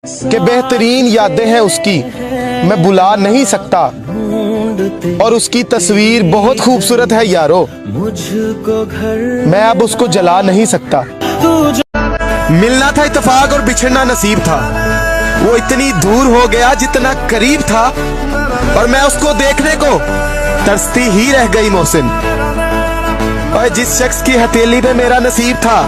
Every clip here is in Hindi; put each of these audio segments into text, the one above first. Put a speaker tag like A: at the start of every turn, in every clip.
A: कि बेहतरीन यादें हैं उसकी, मैं बुला नहीं सकता। और उसकी तस्वीर बहुत खूबसूरत है यारो, मैं अब उसको जला नहीं सकता। मिलना था इत्तेफाक और बिछड़ना नसीब था। वो इतनी दूर हो गया जितना करीब था, और मैं उसको देखने को तरसती ही रह गई मोहसिन। और जिस शख्स की हथेली पे मेरा नसीब था,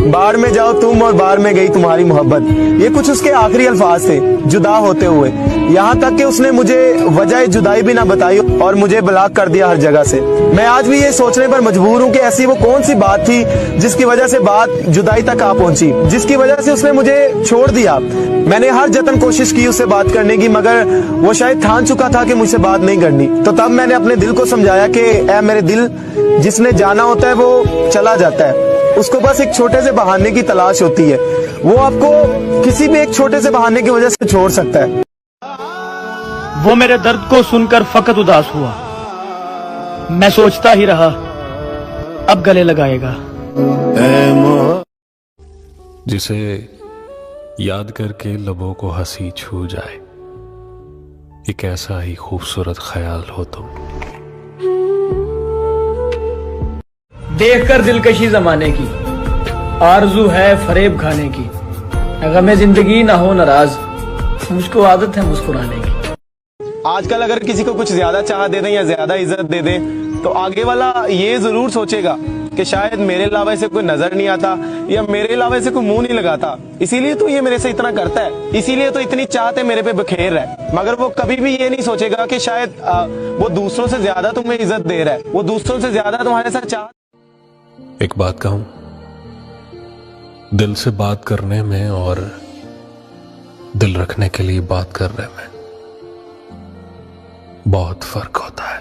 A: बाहर में जाओ तुम और बाहर में गई तुम्हारी मोहब्बत, ये कुछ उसके आखिरी अल्फाज थे जुदा होते हुए। यहाँ तक कि उसने मुझे वजह जुदाई भी ना बताई और मुझे ब्लॉक कर दिया हर जगह से। मैं आज भी ये सोचने पर मजबूर हूँ कि ऐसी वो कौन सी बात थी जिसकी वजह से बात जुदाई तक आ पहुंची, जिसकी वजह से उसने मुझे छोड़ दिया। मैंने हर जतन कोशिश की उससे बात करने की, मगर वो शायद ठान चुका था कि मुझसे बात नहीं करनी। तो तब मैंने अपने दिल को समझाया कि ऐ मेरे दिल, जिसने जाना होता है वो चला जाता है, उसको बस एक छोटे से बहाने की तलाश होती है। वो आपको किसी भी एक छोटे से बहाने की वजह से छोड़ सकता है।
B: वो मेरे दर्द को सुनकर फकत उदास हुआ, मैं सोचता ही रहा अब गले लगाएगा।
C: जिसे याद करके लबों को हंसी छू जाए, एक ऐसा ही खूबसूरत ख्याल हो तुम।
B: देखकर दिलकशी जमाने की आरजू है फरेब खाने की, गमे जिंदगी ना हो नाराज, मुझको आदत है मुस्कुराने की।
A: आजकल अगर किसी को कुछ ज्यादा चाह दे दें या ज्यादा इज्जत दे दें, तो आगे वाला ये जरूर सोचेगा कि शायद मेरे अलावा इसे कोई नजर नहीं आता या मेरे अलावा इसे कोई मुंह नहीं लगाता, इसीलिए तो ये मेरे से इतना करता है, इसीलिए तो इतनी चाहते मेरे पे बखेर रहा है। मगर वो कभी भी ये नहीं सोचेगा कि शायद वो दूसरों से ज्यादा तुम्हें इज्जत दे रहा है, वो दूसरों से ज्यादा तुम्हारे साथ चाह।
C: एक बात कहूं, दिल से बात करने में और दिल रखने के लिए बात करने में बहुत फर्क होता है।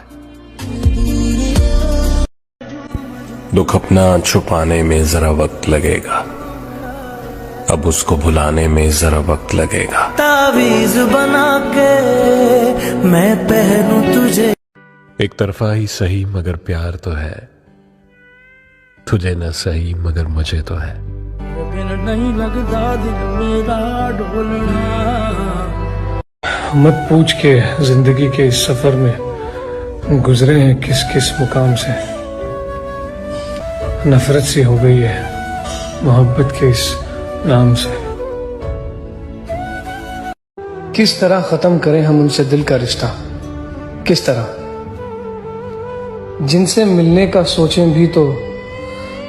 C: दुख अपना छुपाने में जरा वक्त लगेगा, अब उसको भुलाने में जरा वक्त लगेगा।
D: तावीज बना के मैं पहनूं तुझे,
C: एक तरफा ही सही मगर प्यार तो है, तुझे न सही मगर मुझे तो है।
B: नहीं लगता दिल मेरा ढोलना। मत पूछ के जिंदगी के इस सफर में गुजरे हैं किस किस मुकाम से, नफरत सी हो गई है मोहब्बत के इस नाम से। किस तरह खत्म करें हम उनसे दिल का रिश्ता, किस तरह जिनसे मिलने का सोचें भी तो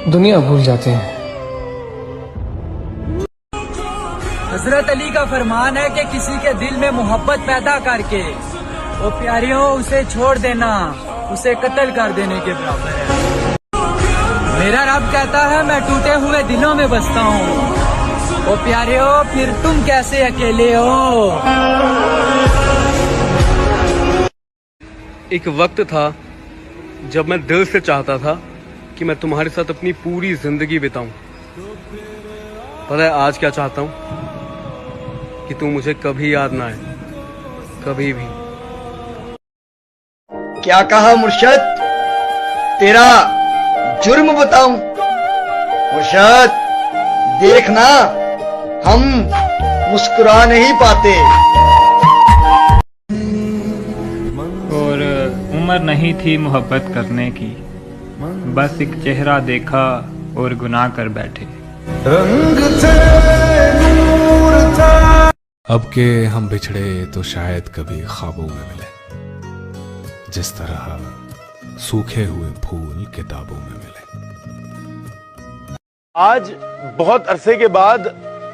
B: दुनिया भूल जाते हैं।
E: हजरत अली का फरमान है कि किसी के दिल में मोहब्बत पैदा करके वो प्यारियों उसे छोड़ देना उसे कत्ल कर देने के बराबर है। मेरा रब कहता है मैं टूटे हुए दिलों में बसता हूँ, वो प्यारियों फिर तुम कैसे अकेले हो।
F: एक वक्त था जब मैं दिल से चाहता था कि मैं तुम्हारे साथ अपनी पूरी जिंदगी बिताऊं। पता है आज क्या चाहता हूं? कि तू मुझे कभी याद ना आए, कभी भी।
G: क्या कहा मुर्शद, तेरा जुर्म बताऊं? मुर्शद देखना, हम मुस्कुरा नहीं पाते।
H: और उम्र नहीं थी मोहब्बत करने की, बस एक चेहरा देखा और गुनाह कर बैठे।
C: अब के हम बिछड़े तो शायद कभी ख्वाबों में मिले, जिस तरह सूखे हुए फूल किताबों में मिले।
A: आज बहुत अरसे के बाद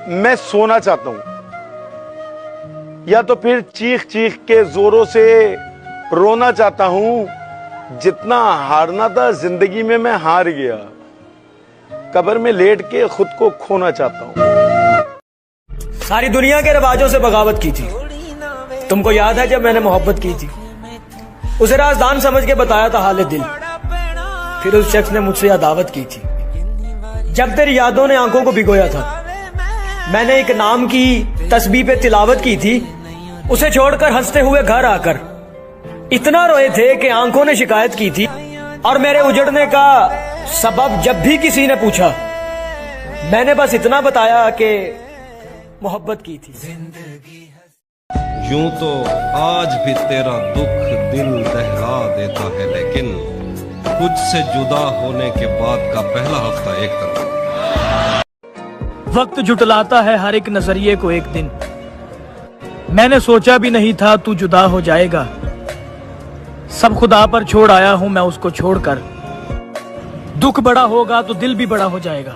A: मैं सोना चाहता हूं, या तो फिर चीख चीख के जोरों से रोना चाहता हूं। जितना हारना था जिंदगी में मैं हार गया, कब्र में लेट के खुद को खोना चाहता हूं।
B: सारी दुनिया के रिवाजों से बगावत की थी। तुमको याद है जब मैंने मोहब्बत की थी, उसे राजदान समझ के बताया था हाले दिल, फिर उस शख्स ने मुझसे अदावत की थी। जब तेरी यादों ने आंखों को भिगोया था, मैंने एक नाम की तस्बीह पे तिलावत की थी। उसे छोड़कर हंसते हुए घर आकर इतना रोए थे कि आंखों ने शिकायत की थी। और मेरे उजड़ने का सबब जब भी किसी ने पूछा, मैंने बस इतना बताया कि मोहब्बत की थी।
I: यूं तो आज भी तेरा दुख दिल दहला देता है, लेकिन खुद से जुदा होने के बाद का पहला हफ्ता एक तरफ।
B: वक्त जुटलाता है हर एक नजरिए को एक दिन। मैंने सोचा भी नहीं था तू जुदा हो जाएगा। सब खुदा पर छोड़ आया हूं मैं उसको छोड़कर। दुख बड़ा होगा तो दिल भी बड़ा हो जाएगा।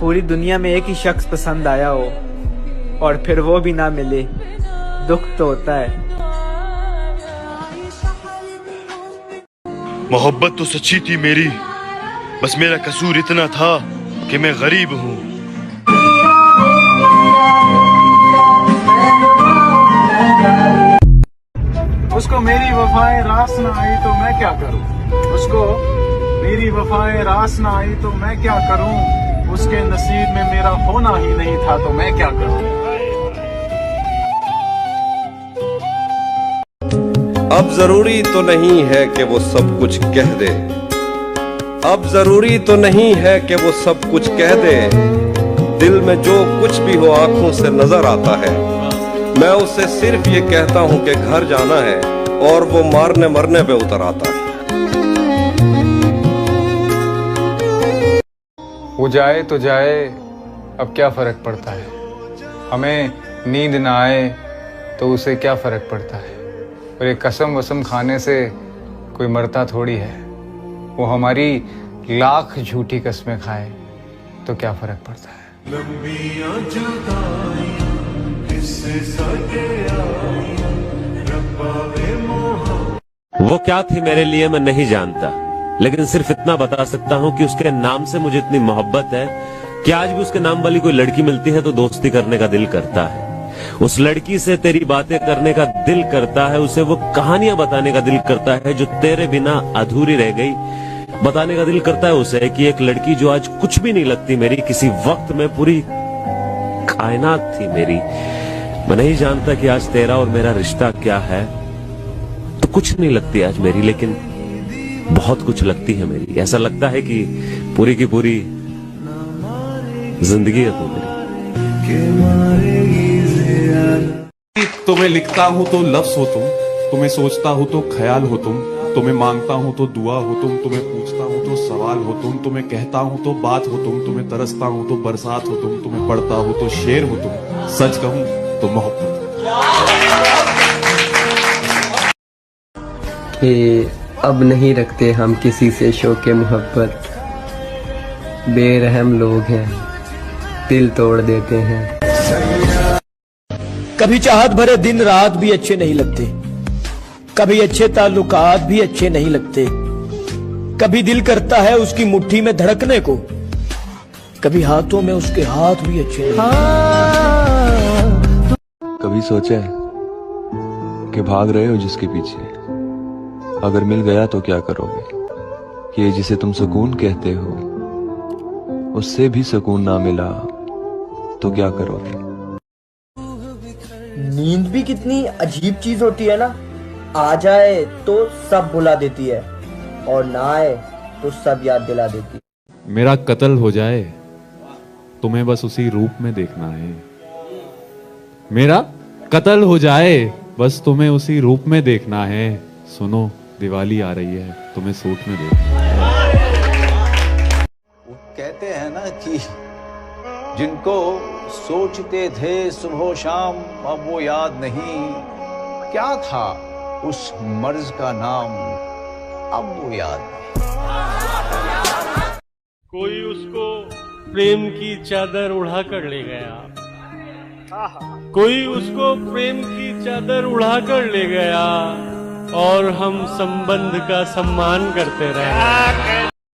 E: पूरी दुनिया में एक ही शख्स पसंद आया हो और फिर वो भी ना मिले, दुख तो होता है।
J: मोहब्बत तो सच्ची थी मेरी, बस मेरा कसूर इतना था कि मैं गरीब हूँ।
K: उसको मेरी वफाएं रास ना आई तो मैं क्या करूं, उसको मेरी वफाएं रास ना आई तो मैं क्या करूं, उसके नसीब में मेरा होना ही नहीं था तो मैं क्या करूं।
I: अब जरूरी तो नहीं है कि वो सब कुछ कह दे, अब जरूरी तो नहीं है कि वो सब कुछ कह दे। दिल में जो कुछ भी हो आंखों से नजर आता है। मैं उससे सिर्फ ये कहता हूँ कि घर जाना है और वो मारने मरने पे उतर आता है।
L: वो जाए तो जाए, अब क्या फर्क पड़ता है। हमें नींद ना आए तो उसे क्या फर्क पड़ता है। और ये कसम वसम खाने से कोई मरता थोड़ी है। वो हमारी लाख झूठी कस्में खाए तो क्या फर्क पड़ता है।
M: वो क्या थी मेरे लिए मैं नहीं जानता, लेकिन सिर्फ इतना बता सकता हूँ कि उसके नाम से मुझे इतनी मोहब्बत है कि आज भी उसके नाम वाली कोई लड़की मिलती है तो दोस्ती करने का दिल करता है। उस लड़की से तेरी बातें करने का दिल करता है, उसे वो कहानियां बताने का दिल करता है जो तेरे बिना अधूरी रह गई। बताने का दिल करता है उसे कि एक लड़की जो आज कुछ भी नहीं लगती मेरी, किसी वक्त में पूरी कायनात थी मेरी। मैं नहीं जानता कि आज तेरा और मेरा रिश्ता क्या है, तो कुछ नहीं लगती आज मेरी, लेकिन बहुत कुछ लगती है मेरी। ऐसा लगता है कि पूरी की पूरी जिंदगी है तू मेरी।
C: तुम्हें लिखता हूँ तो लफ्ज हो तुम, तुम्हें सोचता हूँ तो ख्याल हो तुम, तुम्हें मांगता हूँ तो दुआ हो तुम, तुम्हें पूछता हूँ तो सवाल हो तुम, तुम्हें कहता हूँ तो बात हो तुम, तुम्हें तरसता हूँ तो बरसात हो तुम, तुम्हें पढ़ता हूँ तो शेर हो तुम, सच कहूँ तो मोहब्बत।
N: कि अब नहीं रखते हम किसी से शौक़ मोहब्बत, बेरहम लोग हैं दिल तोड़ देते हैं।
B: कभी चाहत भरे दिन रात भी अच्छे नहीं लगते, कभी अच्छे ताल्लुकात भी अच्छे नहीं लगते। कभी दिल करता है उसकी मुट्ठी में धड़कने को, कभी हाथों में उसके हाथ भी अच्छे नहीं।
O: कभी सोचा है कि भाग रहे हो जिसके पीछे, अगर मिल गया तो क्या करोगे। ये जिसे तुम सुकून कहते हो, उससे भी सुकून ना मिला तो क्या करोगे।
P: नींद भी कितनी अजीब चीज होती है ना, आ जाए तो सब भुला देती है और ना आए तो सब याद दिला देती है।
C: मेरा कत्ल हो जाए तुम्हें बस उसी रूप में देखना है, मेरा कत्ल हो जाए बस तुम्हें उसी रूप में देखना है। सुनो दिवाली आ रही है, तुम्हें सूट में देखना है।
Q: वो कहते हैं ना कि जिनको सोचते थे सुबह शाम अब वो याद नहीं, क्या था उस मर्ज का नाम अब वो याद नहीं।
R: कोई उसको प्रेम की चादर उड़ा कर ले गया, कोई उसको प्रेम की चादर उड़ा कर ले गया और हम संबंध का सम्मान करते रहे।